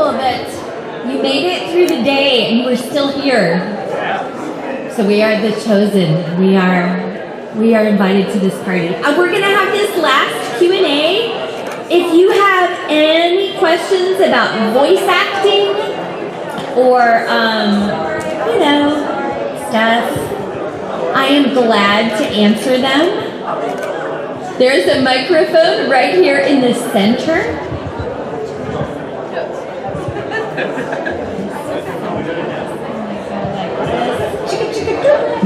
cool that you made it through the day and you were still here. So we are the chosen. We are invited to this party. We're gonna have this last Q&A. If you have any questions about voice acting or stuff, I am glad to answer them. There's a microphone right here in the center.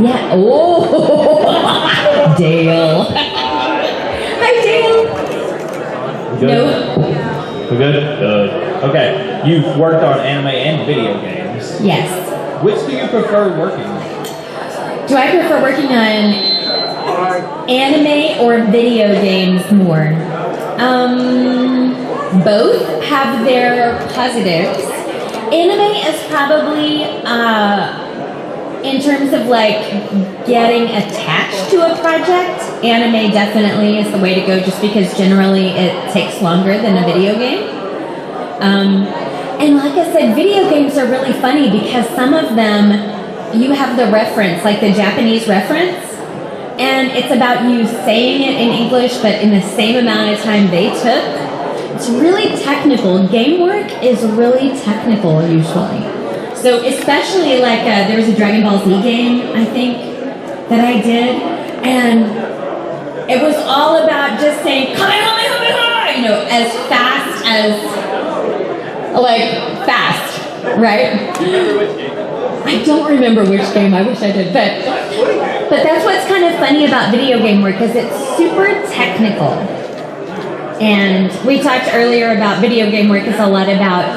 Yeah. Oh, Dale. Hi, Dale. Good? No. We're good? Okay. You've worked on anime and video games. Yes. Which do you prefer working on? Do I prefer working on anime or video games more? Both have their positives. Anime is probably, in terms of like getting attached to a project, anime definitely is the way to go just because generally it takes longer than a video game. And like I said, video games are really funny because some of them, you have the reference, like the Japanese reference, and it's about you saying it in English, but in the same amount of time they took. It's really technical. Game work is really technical usually. So especially like there was a Dragon Ball Z game, I think, that I did, and it was all about just saying, Kamehameha, you know, as fast as, like, fast, right? I don't remember which game, I wish I did, but that's what's kind of funny about video game work, is it's super technical. And we talked earlier about video game work is a lot about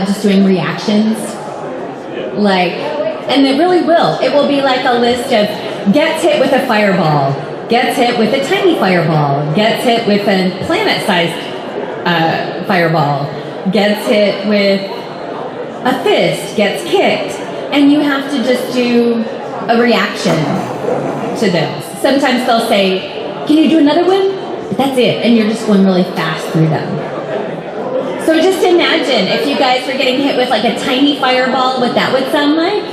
just doing reactions. Like, and it really will. It will be like a list of gets hit with a fireball, gets hit with a tiny fireball, gets hit with a planet-sized fireball, gets hit with a fist, gets kicked, and you have to just do a reaction to those. Sometimes they'll say, can you do another one? But that's it, and you're just going really fast through them. So just imagine if you guys were getting hit with like a tiny fireball, what that would sound like.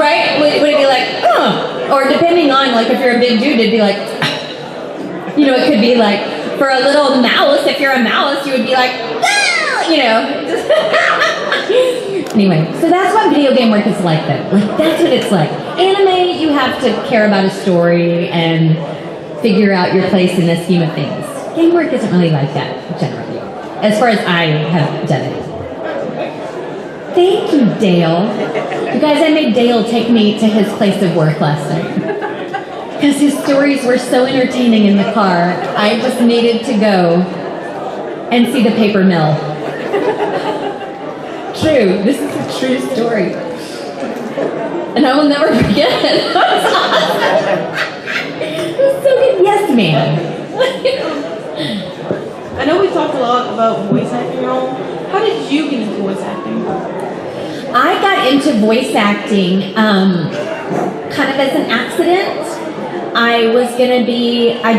Right? Would it be like, or depending on, like if you're a big dude, it'd be like, you know, it could be like, for a little mouse, if you're a mouse, you would be like, you know. Anyway, so that's what video game work is like though. Like that's what it's like. Anime, you have to care about a story and figure out your place in the scheme of things. Game work isn't really like that, generally, as far as I have done it. Thank you, Dale. You guys, I made Dale take me to his place of work last night. Because his stories were so entertaining in the car, I just needed to go and see the paper mill. True, this is a true story. And I will never forget it. It was awesome. It was so good. Yes, ma'am. I know we talked a lot about voice acting and all. How did you get into voice acting? I got into voice acting kind of as an accident. I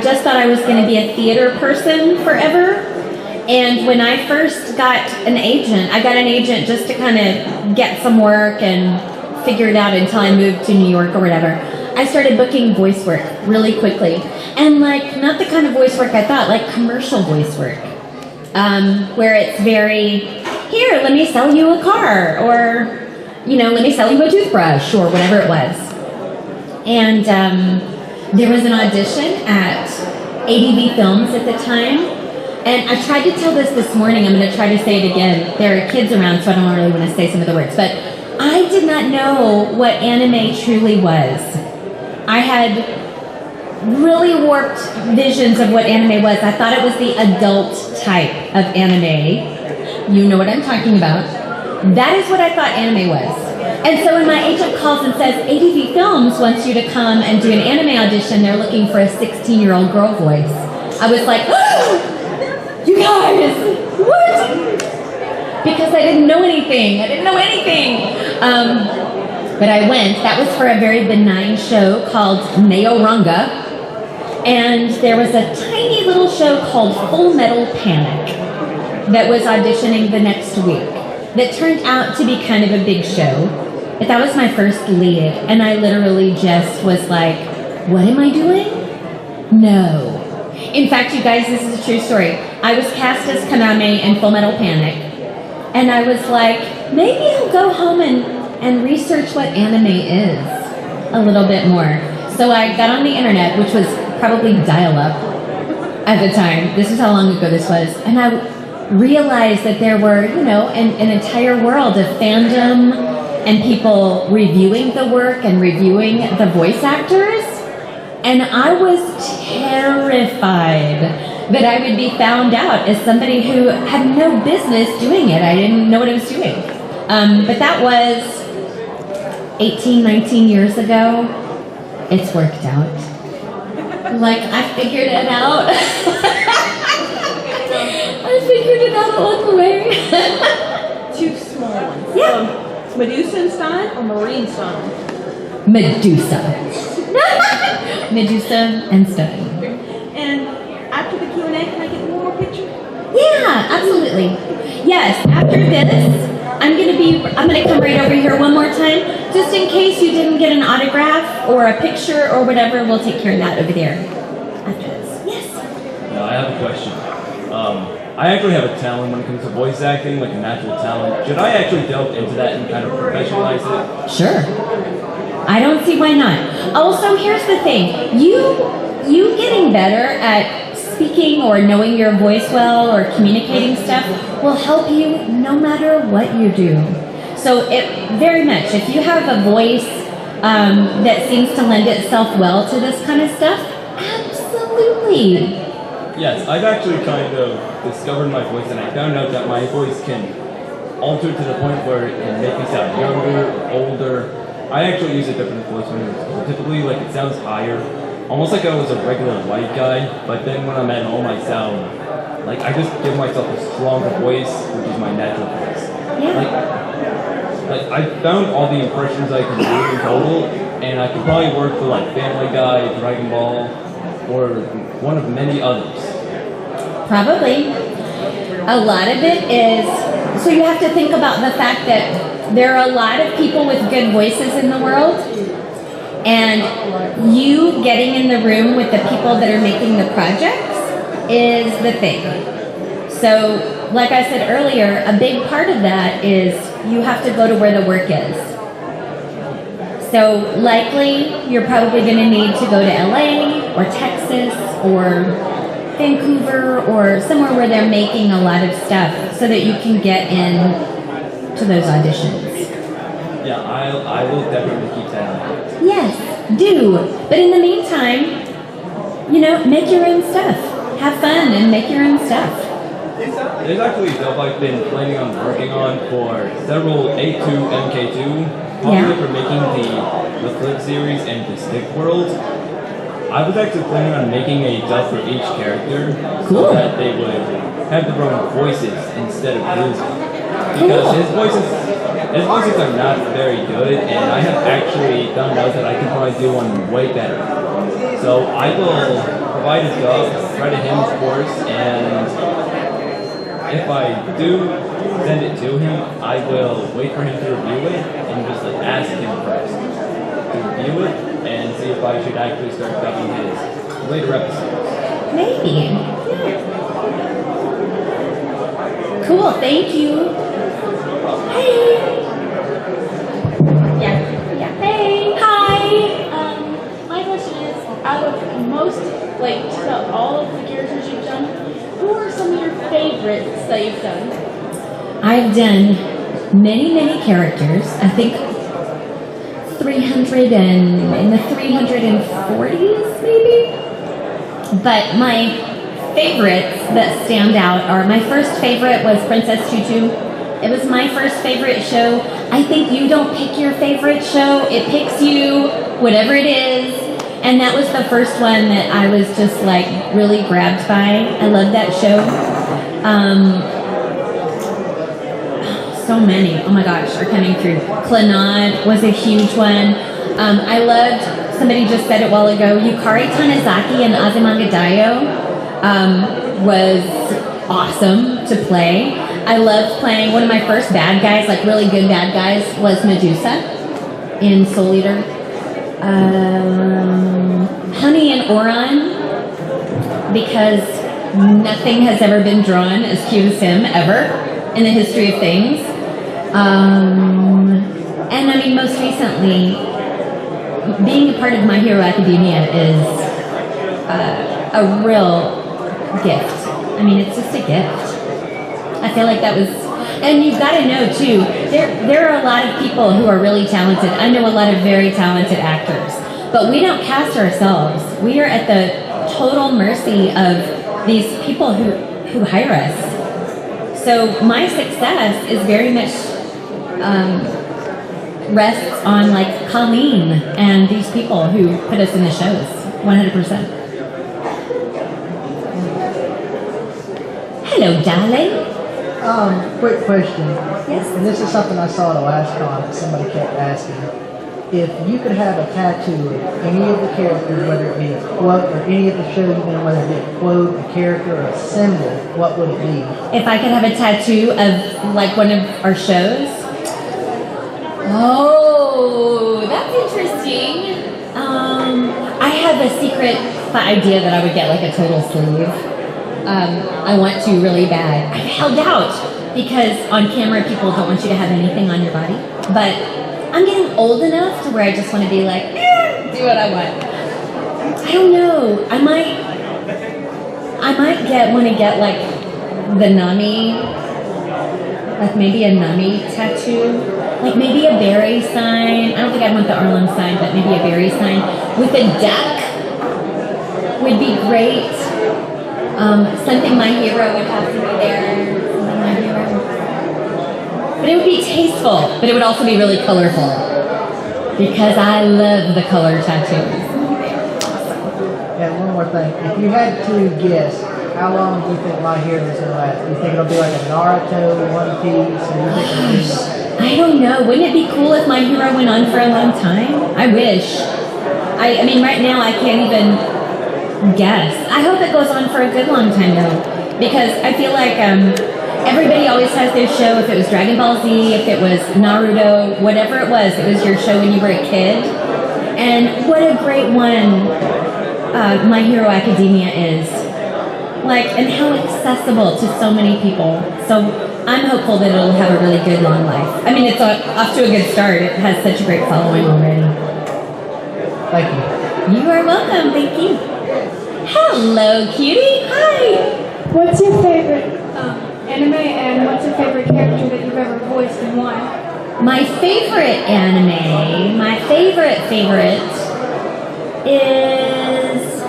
just thought I was going to be a theater person forever. And when I first got an agent, I got an agent just to kind of get some work and figure it out until I moved to New York or whatever. I started booking voice work really quickly. And like, not the kind of voice work I thought, like commercial voice work. Where it's very, here, let me sell you a car, or, you know, let me sell you a toothbrush, or whatever it was. And there was an audition at ADV Films at the time. And I tried to tell this morning, I'm going to try to say it again. There are kids around, so I don't really want to say some of the words. But I did not know what anime truly was. I had really warped visions of what anime was. I thought it was the adult type of anime. You know what I'm talking about. That is what I thought anime was. And so when my agent calls and says, ADV Films wants you to come and do an anime audition, they're looking for a 16-year-old girl voice. I was like, oh, you guys, what? Because I didn't know anything. But I went. That was for a very benign show called Neoranga. And there was a tiny little show called Full Metal Panic. that was auditioning the next week that turned out to be kind of a big show. But that was my first lead, and I literally just was like, what am I doing? No. In fact, you guys, this is a true story. I was cast as Kaname in Full Metal Panic, and I was like, maybe I'll go home and research what anime is a little bit more. So I got on the internet, which was probably dial-up at the time. This is how long ago this was. And I realized that there were, an entire world of fandom and people reviewing the work and reviewing the voice actors. And I was terrified that I would be found out as somebody who had no business doing it. I didn't know what I was doing. But that was 18, 19 years ago. It's worked out. Like, I figured it out. I figured it out along the way. Two small ones. Yeah. Medusa style or marine style? Medusa. Medusa and style. And after the Q&A, can I get one more picture? Yeah, absolutely. Yes, after this, I'm gonna come right over here one more time, just in case you didn't get an autograph or a picture or whatever. We'll take care of that over there after this. Yes. Now, I have a question. I actually have a talent when it comes to voice acting, like a natural talent. Should I actually delve into that and kind of professionalize it? Sure. I don't see why not. Also, here's the thing. You getting better at speaking or knowing your voice well or communicating stuff will help you no matter what you do. So very much, if you have a voice that seems to lend itself well to this kind of stuff, absolutely. Yes, I've actually kind of discovered my voice, and I found out that my voice can alter to the point where it can make me sound younger or older. I actually use a different voice when typically like it sounds higher, almost like I was a regular white guy, but then when I'm at home I sound like I just give myself a stronger voice, which is my natural voice. Yeah. Like I found all the impressions I can do in total, and I could probably work for like Family Guy, Dragon Ball, or one of many others. Probably. A lot of it is, so you have to think about the fact that there are a lot of people with good voices in the world, and you getting in the room with the people that are making the projects is the thing. So, like I said earlier, a big part of that is you have to go to where the work is. So likely you're probably going to need to go to LA or Texas or Vancouver or somewhere where they're making a lot of stuff so that you can get in to those auditions. Yeah, I will definitely keep that in. Yes, do. But in the meantime, make your own stuff. Have fun and make your own stuff. There's actually stuff I've been planning on working on for several A2, MK2, probably for making the Flip series and the Stick World. I was actually planning on making a dub for each character so that they would have their own voices instead of music. Because his voices are not very good, and I have actually found out that I can probably do one way better. So I will provide a dub, credit him of course, and if I do send it to him, I will wait for him to review it and just ask him first to review it and see if I should actually start dubbing his later episodes. Maybe. Yeah. Cool, thank you. Hey. Yeah. Hey. Hi. My question is, out of most, to all of the characters you've done, who are some of your favorites that you've done? I've done many, many characters. I think 300 and in the 340s maybe. But my favorites that stand out are, my first favorite was Princess Tutu. It was my first favorite show. I think you don't pick your favorite show. It picks you, whatever it is. And that was the first one that I was just really grabbed by. I love that show. So many, oh my gosh, are coming through. Clannad was a huge one. I loved, somebody just said it a while ago, Yukari Tanizaki and Azumanga Daioh was awesome to play. I loved playing one of my first bad guys, like really good bad guys, was Medusa in Soul Eater. Honey and Oron, because nothing has ever been drawn as cute as him ever in the history of things. And I mean, most recently, being a part of My Hero Academia is a real gift. I mean, it's just a gift. I feel like that was, and you've got to know too, there are a lot of people who are really talented. I know a lot of very talented actors, but we don't cast ourselves. We are at the total mercy of these people who hire us. So my success is very much rests on like Colleen and these people who put us in the shows, 100%. Hello, darling. Quick question. Yes. And this is something I saw at the last con that somebody kept asking. If you could have a tattoo of any of the characters, whether it be a quote or any of the shows you've been in, whether it be a quote, a character, or a symbol, what would it be? If I could have a tattoo of like one of our shows. Oh, that's interesting. I have a secret idea that I would get like a total sleeve. I want to really bad. I've held out because on camera people don't want you to have anything on your body. But I'm getting old enough to where I just want to be like, do what I want. I don't know. I might want to get like the Nami, like maybe a Nami tattoo, like maybe a berry sign. I don't think I'd want the Arlen sign, but maybe a berry sign with a duck would be great. Something My Hero would have to be there. Something My Hero. But it would be tasteful, but it would also be really colorful. Because I love the color tattoos. And one more thing. If you had to guess, how long do you think My Hero is going to last? Do you think it'll be like a Naruto, One Piece, or do you think it'll be... I don't know. Wouldn't it be cool if My Hero went on for a long time? I wish. I mean, right now I can't even guess. I hope it goes on for a good long time though, because I feel like everybody always has their show. If it was Dragon Ball Z, if it was Naruto, whatever it was your show when you were a kid. And what a great one My Hero Academia is. Like, and how accessible to so many people. So I'm hopeful that it'll have a really good long life. I mean, it's off to a good start. It has such a great following already. Thank you. You are welcome. Thank you. Hello, cutie. Hi. What's your favorite anime, and what's your favorite character that you've ever voiced and why? My favorite anime, my favorite is,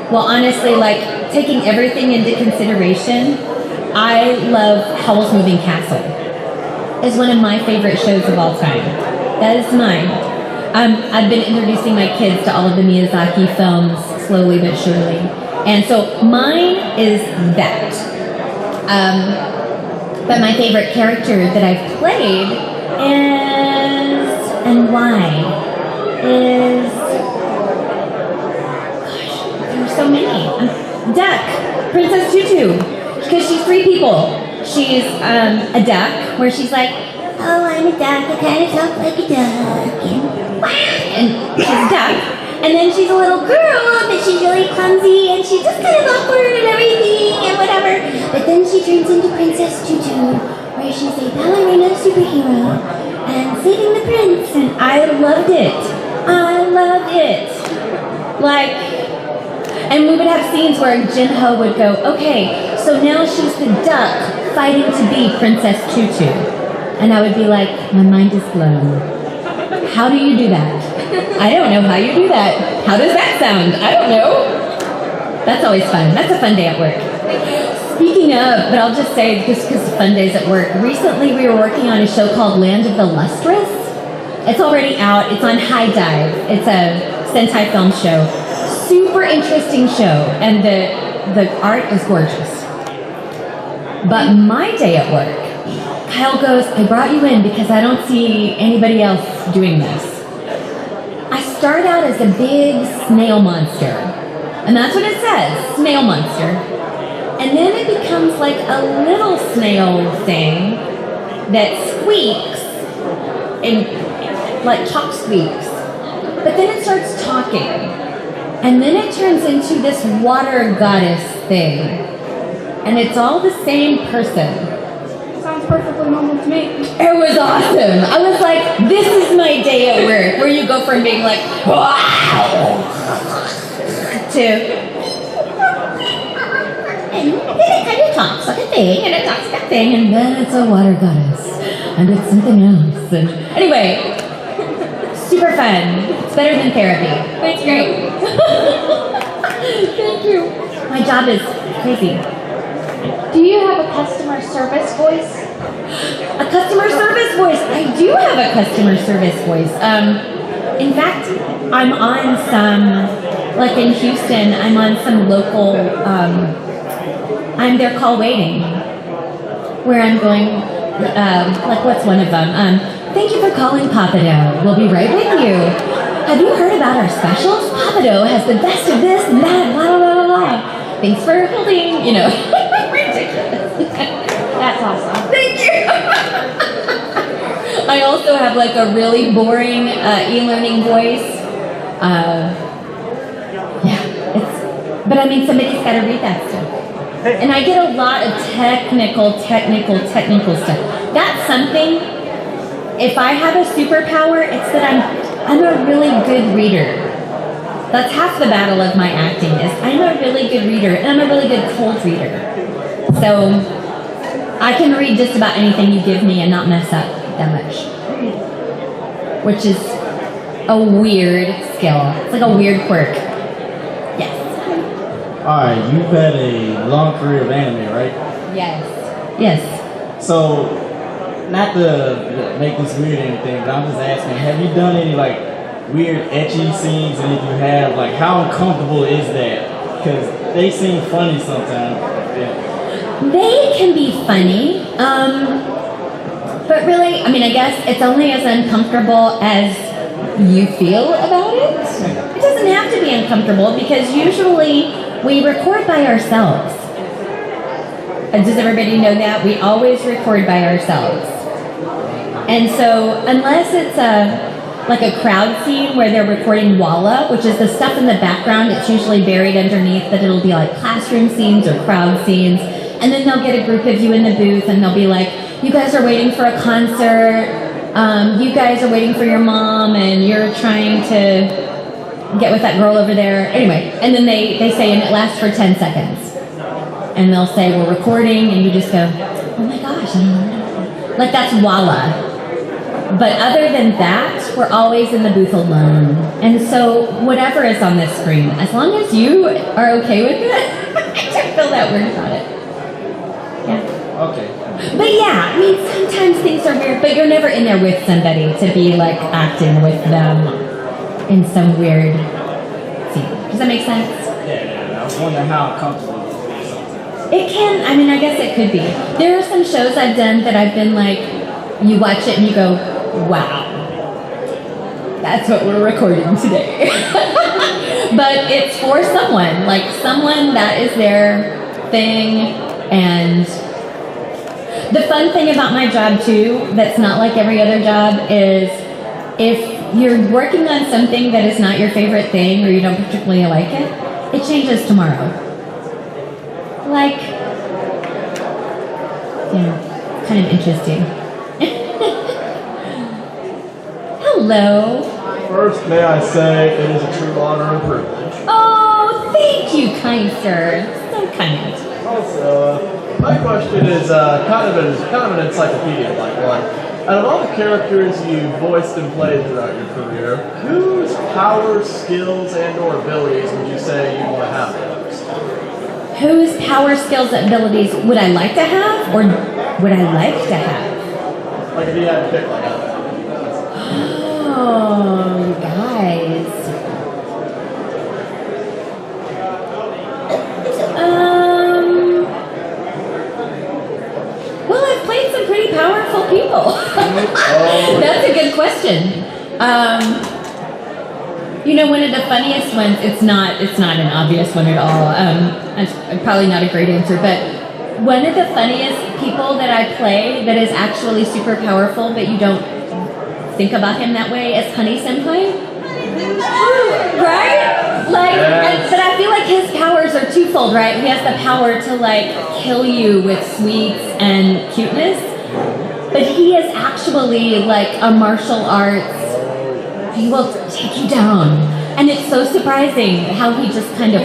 well, honestly, like, taking everything into consideration, I love Howl's Moving Castle. It's one of my favorite shows of all time. That is mine. I've been introducing my kids to all of the Miyazaki films slowly but surely. And so mine is that. But my favorite character that I've played is, and why, is, gosh, there are so many. Duck, Princess Tutu, because she's three people. She's a duck, where she's like, oh, I'm a duck, I kind of talk like a duck, and she's a duck. And then she's a little girl, but she's really clumsy, and she's just kind of awkward and everything, and whatever. But then she turns into Princess Tutu, where she's a ballerina superhero, and saving the prince, and I loved it. I loved it. Like, and we would have scenes where Jinho would go, okay, so now she's the duck fighting to be Princess Tutu. And I would be like, my mind is blown. How do you do that? I don't know how you do that. How does that sound? I don't know. That's always fun. That's a fun day at work. Speaking of, but I'll just say, just because fun days at work, recently we were working on a show called Land of the Lustrous. It's already out. It's on High Dive. It's a Sentai film show. Super interesting show, and the art is gorgeous. But my day at work, Kyle goes, I brought you in because I don't see anybody else doing this. I start out as a big snail monster. And that's what it says, snail monster. And then it becomes like a little snail thing that squeaks and like chalk squeaks. But then it starts talking. And then it turns into this water goddess thing. And it's all the same person. Sounds perfectly normal to me. It was awesome. I was like, this is my day at work, where you go from being like, wow, to, and then it kind of talks like a thing, and it talks like a thing, and then it's a water goddess, and it's something else. And anyway, super fun. It's better than therapy. It's great. Thank you. My job is crazy. Do you have a customer service voice? A customer service voice. I do have a customer service voice. In fact, I'm on some, like in Houston, I'm on some local, I'm their call waiting, where I'm going, like what's one of them? Thank you for calling Papado. We'll be right with you. Have you heard about our specials? Papado has the best of this and that, blah, blah, blah, blah. Thanks for holding, you know. Ridiculous. That's awesome. Thank you. I also have like a really boring e-learning voice. But I mean, somebody's got to read that stuff. And I get a lot of technical stuff. That's something, if I have a superpower, it's that I'm a really good reader. That's half the battle of my acting is I'm a really good reader, and I'm a really good cold reader. So I can read just about anything you give me and not mess up that much. Which is a weird skill. It's like a weird quirk. Yes. Alright, you've had a long career of anime, right? Yes. Yes. So, not to make this weird or anything, but I'm just asking, have you done any like weird ecchi scenes? And if you have, like how uncomfortable is that? Because they seem funny sometimes. Yeah. They can be funny, but really, I mean, I guess it's only as uncomfortable as you feel about it. It doesn't have to be uncomfortable because usually we record by ourselves. Does everybody know that? We always record by ourselves. And so, unless it's like a crowd scene where they're recording walla, which is the stuff in the background, it's usually buried underneath, but it'll be like classroom scenes or crowd scenes. And then they'll get a group of you in the booth and they'll be like, you guys are waiting for a concert, you guys are waiting for your mom, and you're trying to get with that girl over there. Anyway, and then they say, and it lasts for 10 seconds. And they'll say, we're recording, and you just go, oh my gosh, I don't know. Like that's walla. But other than that, we're always in the booth alone. And so whatever is on this screen, as long as you are okay with it, I don't feel that weird about it. Yeah. Okay. But yeah, I mean, sometimes things are weird, but you're never in there with somebody to be like acting with them in some weird scene. Does that make sense? Yeah, I was wondering how uncomfortable it is sometimes. It can, I mean, I guess it could be. There are some shows I've done that I've been like, you watch it and you go, wow, that's what we're recording today. But it's for someone, like someone that is their thing. And the fun thing about my job too, that's not like every other job, is if you're working on something that is not your favorite thing or you don't particularly like it, it changes tomorrow. Like, yeah, kind of interesting. Hello. First, may I say it is a true honor and privilege. Oh, thank you, kind sir. So kind. Also, my question is kind of an encyclopedia-like one. Out of all the characters you voiced and played throughout your career, whose powers, skills, and/or abilities would you say you want to have the most? Whose power, skills, and abilities would I like to have, or would I like to have? Like if you had to pick like that. Oh, you guys. Well, I've played some pretty powerful people. That's a good question. You know, one of the funniest ones, it's not an obvious one at all. That's probably not a great answer, but one of the funniest people that I play that is actually super powerful, but you don't think about him that way, is Honey Senpai. Right? Like, but I feel like his powers are twofold, right? He has the power to like kill you with sweets and cuteness, but he is actually like a martial arts. He will take you down, and it's so surprising how he just kind of.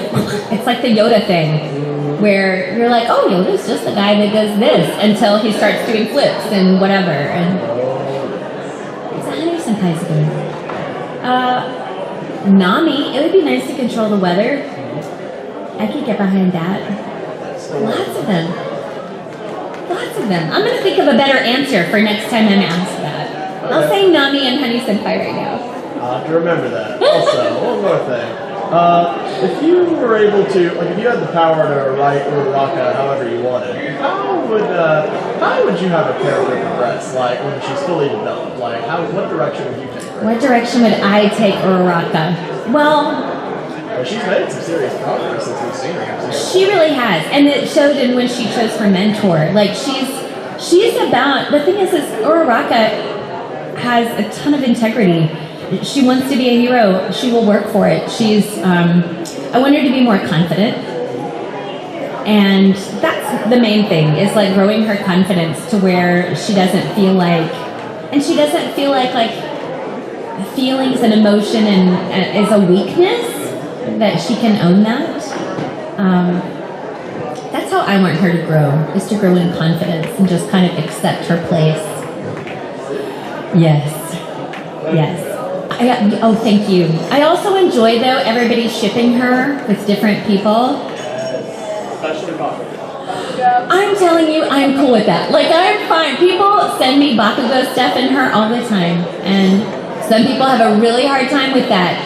It's like the Yoda thing, where you're like, oh, Yoda's just the guy that does this until he starts doing flips and whatever. And so Honey Senpai's good. Nami, it would be nice to control the weather. I could get behind that. Lots of them. Lots of them. I'm going to think of a better answer for next time I'm asked that. I'll say Nami and Honey Senpai right now. I'll have to remember that. Also, one more thing. If you were able to, like, if you had the power to write Uraraka however you wanted, how would you have a character progress? Like, when she's fully developed, like, what direction would you take her? What direction would I take Uraraka? Well, she's made some serious progress since we've seen her. She really has, and it showed in when she chose her mentor. Like she's about. The thing is Uraraka has a ton of integrity. She wants to be a hero. She will work for it. I want her to be more confident. And that's the main thing, is like growing her confidence to where she doesn't feel like, feelings and emotion and is a weakness, that she can own that. That's how I want her to grow, is to grow in confidence and just kind of accept her place. Yes. Oh, thank you. I also enjoy, though, everybody shipping her with different people. Especially Bakugo. I'm telling you, I'm cool with that. Like, I'm fine. People send me Bakugo stuff in her all the time, and some people have a really hard time with that.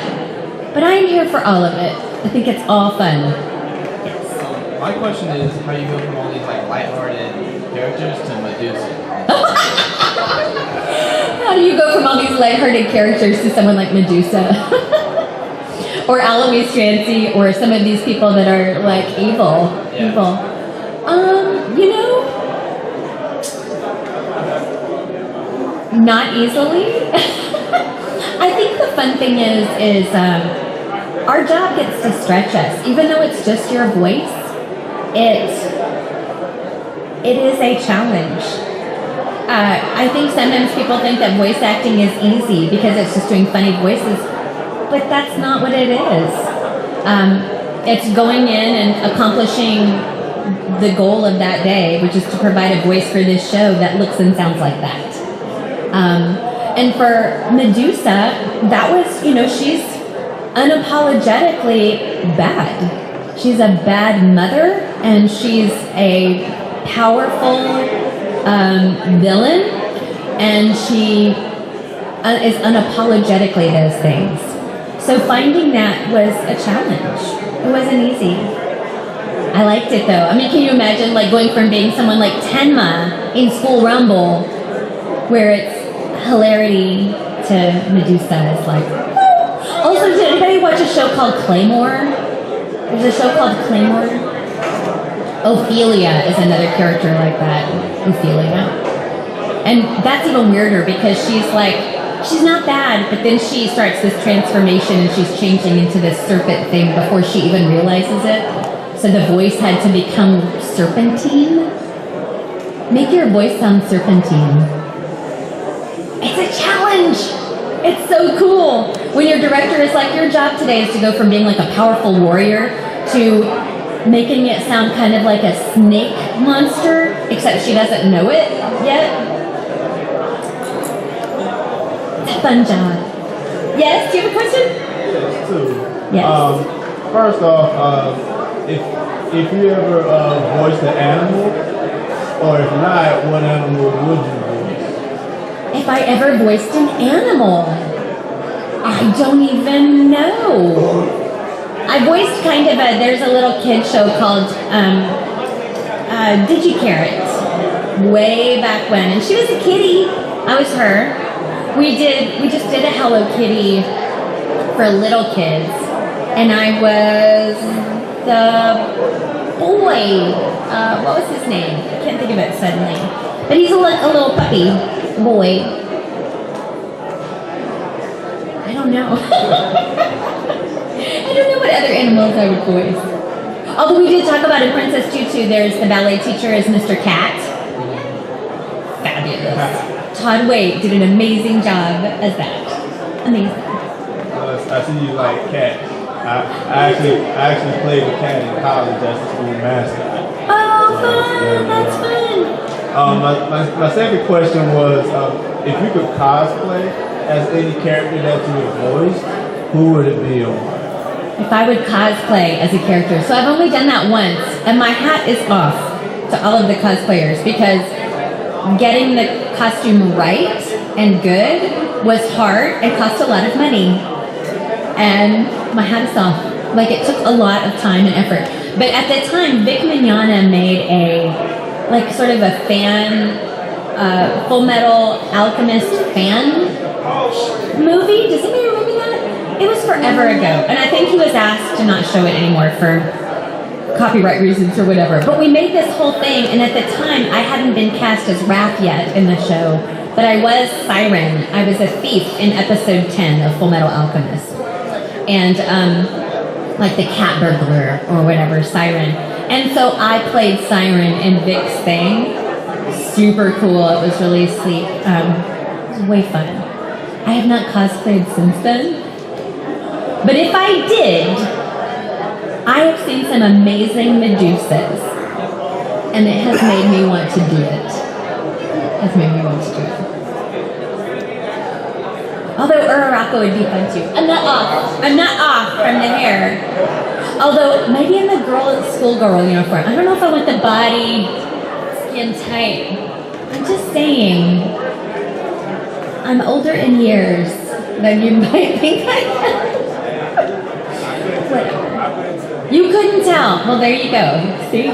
But I'm here for all of it. I think it's all fun. Yes. My question is how you go from all these like lighthearted characters to Medusa. How do you go from all these lighthearted characters to someone like Medusa? Or Alamis Trancy, or some of these people that are like evil. Yeah. Evil. Not easily. I think the fun thing is our job gets to stretch us. Even though it's just your voice, it is a challenge. I think sometimes people think that voice acting is easy because it's just doing funny voices, but that's not what it is. It's going in and accomplishing the goal of that day, which is to provide a voice for this show that looks and sounds like that. And for Medusa, that was, she's unapologetically bad. She's a bad mother, and she's a powerful villain, and she is unapologetically those things. So finding that was a challenge. It wasn't easy. I liked it though. I mean, can you imagine like going from being someone like Tenma in School Rumble, where it's hilarity, to Medusa is like. Also, did anybody watch a show called Claymore? There's a show called Claymore. Ophelia is another character like that. Ophelia. And that's even weirder because she's not bad, but then she starts this transformation and she's changing into this serpent thing before she even realizes it. So the voice had to become serpentine. Make your voice sound serpentine. It's a challenge. It's so cool. When your director is like, your job today is to go from being like a powerful warrior to making it sound kind of like a snake monster, except she doesn't know it yet. It's a fun job. Yes, do you have a question? Yes, too. Yes. First off, if you ever voiced an animal, or if not, what animal would you voice? If I ever voiced an animal, I don't even know. I voiced kind of there's a little kid show called DigiCarrot way back when, and she was a kitty. I was her. We just did a Hello Kitty for little kids, and I was the boy. What was his name? I can't think of it suddenly. But he's a little puppy boy. I don't know. I don't know what other animals I would voice. Although we did talk about in Princess Tutu, there's the ballet teacher as Mr. Cat. Fabulous. Todd Waite did an amazing job as that. Amazing. I see you like cats. I actually played with cat in college as the school mascot. Oh, fun! That's fun. My second question was, if you could cosplay as any character that you would voice, who would it be and why? If I would cosplay as a character. So I've only done that once, and my hat is off to all of the cosplayers because getting the costume right and good was hard and cost a lot of money. And my hat is off. Like, it took a lot of time and effort. But at the time, Vic Mignogna made sort of a fan, Full Metal Alchemist fan movie. Does anybody remember that? It was forever ago. And I think he was asked to not show it anymore for copyright reasons or whatever. But we made this whole thing, and at the time, I hadn't been cast as Raph yet in the show, but I was Siren. I was a thief in episode 10 of Full Metal Alchemist. And, like the cat burglar or whatever, Siren. And so I played Siren in Vic's thing. Super cool. It was really sleek. It was way fun. I have not cosplayed since then. But if I did, I have seen some amazing Medusas. And it has made me want to do it. Although Uraraka would be fun too. I'm not off from the hair. Although maybe in the schoolgirl uniform. I don't know if I want the body skin tight. I'm just saying. I'm older in years than you might think I am. Whatever. You couldn't tell. Well, there you go. See?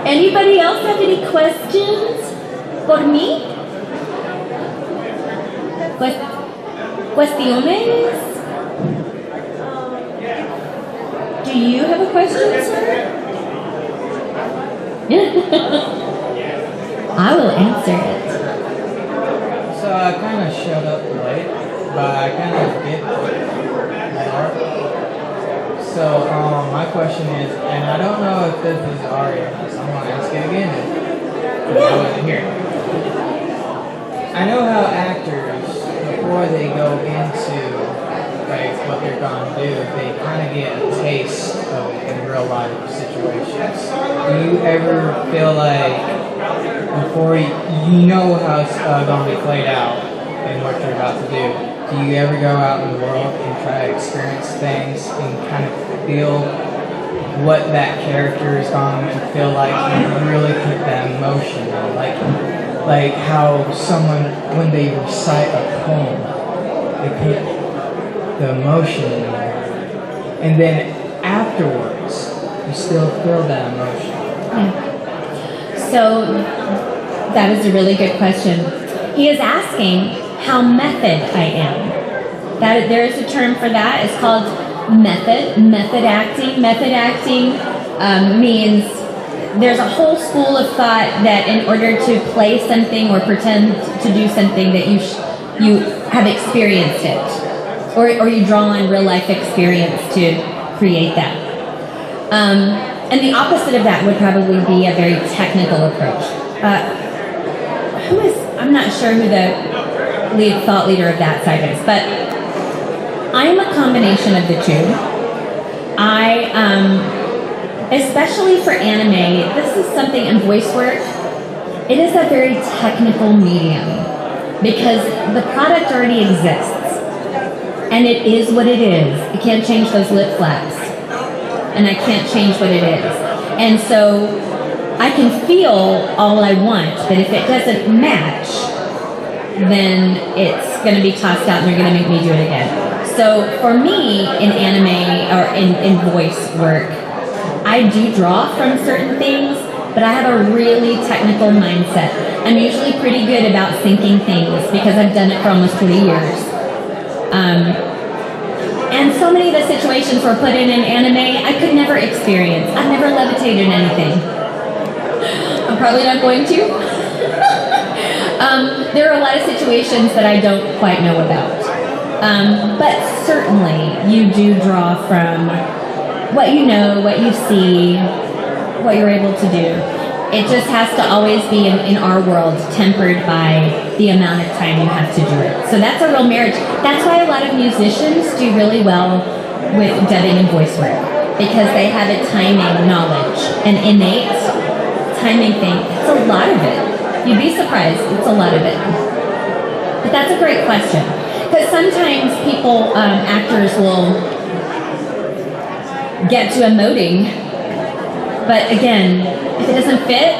Anybody else have any questions for me? Cuestiones? Do you have a question, sir? I will answer it. So I kind of showed up late, but I kind of get more. So my question is, and I don't know if this is already asked, I'm going to ask it again because I wasn't here. I know how actors, before they go into like what they're gonna do, they kind of get a taste of it in real life situations. Do you ever feel like before you know how it's gonna be played out and what you're about to do you ever go out in the world and try to experience things and kind of feel what that character is going to feel like and really put that emotion in? Like how someone, when they recite a poem, they put the emotion in there. And then afterwards, you still feel that emotion. Yeah. So that is a really good question. He is asking how method I am. That there is a term for that. It's called method acting. Method acting means there's a whole school of thought that in order to play something or pretend to do something that you have experienced it, or you draw on real life experience to create that. And the opposite of that would probably be a very technical approach. I'm not sure who the thought leader of that side is, but I am a combination of the two. Especially for anime, this is something in voice work. It is a very technical medium because the product already exists and it is what it is. You can't change those lip flaps and I can't change what it is. And so I can feel all I want, but if it doesn't match, then it's going to be tossed out and they're going to make me do it again. So for me, in anime or in voice work, I do draw from certain things, but I have a really technical mindset. I'm usually pretty good about syncing things because I've done it for almost 40 years. And so many of the situations were put in an anime I could never experience. I've never levitated anything. I'm probably not going to. There are a lot of situations that I don't quite know about. But certainly you do draw from what you know, what you see, what you're able to do. It just has to always be in our world tempered by the amount of time you have to do it. So that's a real marriage. That's why a lot of musicians do really well with dubbing and voice work, because they have a timing knowledge, an innate timing thing. It's a lot of it. You'd be surprised. It's a lot of it. But that's a great question. Because sometimes people, actors will get to emoting, but again, if it doesn't fit,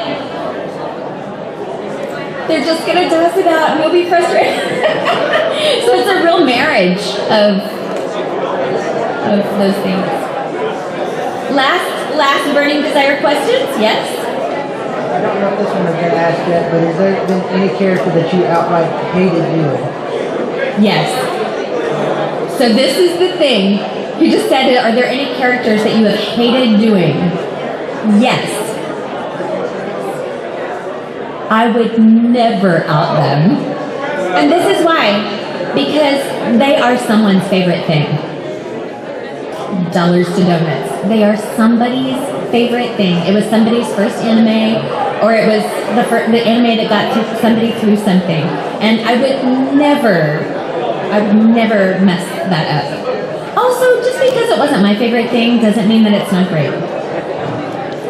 they're just going to toss it out and you'll be frustrated. So it's a real marriage of those things. Last burning desire questions? Yes? I don't know if this one has been asked yet, but has there been any character that you outright hated doing? Yes. So this is the thing. You just said it. Are there any characters that you have hated doing? Yes. I would never out them. And this is why. Because they are someone's favorite thing. Dollars to donuts. They are somebody's favorite thing. It was somebody's first anime, or it was the anime that got somebody through something. And I would never mess that up. Also, just because it wasn't my favorite thing doesn't mean that it's not great.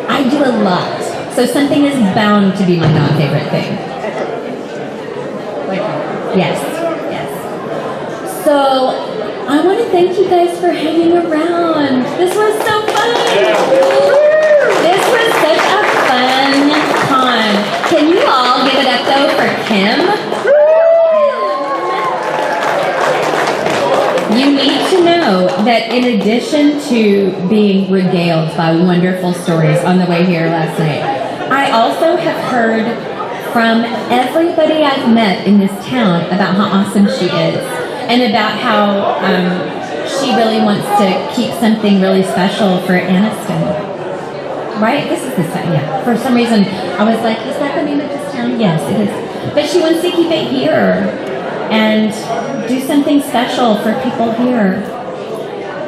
I do a lot. So something is bound to be my non-favorite thing. Thank you. Yes. So, I want to thank you guys for hanging around. This was so fun. This was such a fun con. Can you all give it up though for Kim? You need to know that in addition to being regaled by wonderful stories on the way here last night, I also have heard from everybody I've met in this town about how awesome she is and about how she really wants to keep something really special for Annicon. Right? This is the town, yeah. For some reason, I was like, is that the name of this town? Yes, it is. But she wants to keep it here and do something special for people here.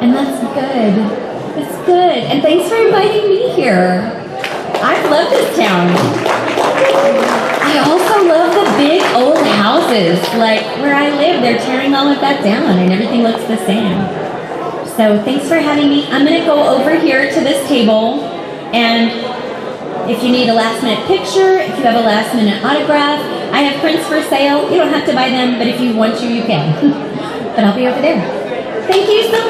And that's good. It's good. And thanks for inviting me here. I love this town. I also love the big old houses. Like where I live, they're tearing all of that down and everything looks the same. So thanks for having me. I'm going to go over here to this table, and if you need a last minute picture, if you have a last minute autograph, I have prints for sale. You don't have to buy them, but if you want to, you can. But I'll be over there. Thank you so much.